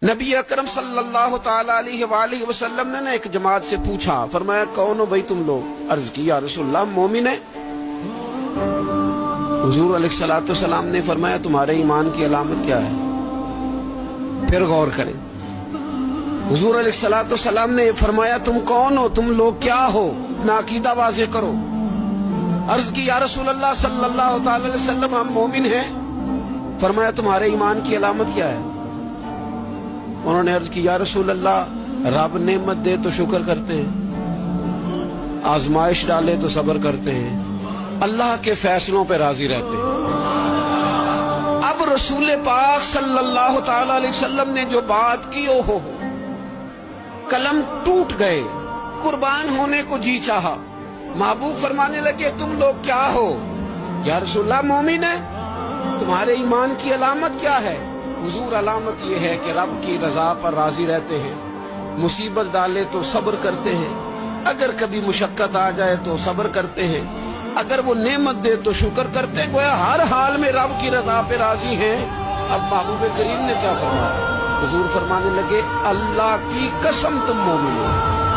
نبی اکرم صلی اللہ تعالی علیہ وآلہ وسلم نے ایک جماعت سے پوچھا، فرمایا کون ہو بھائی تم لوگ؟ عرض کی یا رسول اللہ مومن ہے۔ حضور علیہ السلام نے فرمایا تمہارے ایمان کی علامت کیا ہے؟ پھر غور کریں۔ حضور علیہ السلام نے فرمایا تم کون ہو، تم لوگ کیا ہو، اپنا عقیدہ واضح کرو۔ عرض کی یا رسول اللہ صلی اللہ تعالی علیہ وسلم ہم مومن ہیں۔ فرمایا تمہارے ایمان کی علامت کیا ہے؟ انہوں نے عرض کی یا رسول اللہ رب نعمت دے تو شکر کرتے ہیں، آزمائش ڈالے تو صبر کرتے ہیں، اللہ کے فیصلوں پہ راضی رہتے ہیں۔ اب رسول پاک صلی اللہ تعالی علیہ وسلم نے جو بات کی ہو قلم ٹوٹ گئے، قربان ہونے کو جی چاہا۔ محبوب فرمانے لگے تم لوگ کیا ہو؟ یا رسول اللہ مومن ہے۔ تمہارے ایمان کی علامت کیا ہے؟ حضور علامت یہ ہے کہ رب کی رضا پر راضی رہتے ہیں، مصیبت ڈالے تو صبر کرتے ہیں، اگر کبھی مشقت آ جائے تو صبر کرتے ہیں، اگر وہ نعمت دے تو شکر کرتے ہیں، گویا ہر حال میں رب کی رضا پہ راضی ہیں۔ اب محبوب کریم نے کیا فرمایا؟ حضور فرمانے لگے اللہ کی قسم تم مومن ہو۔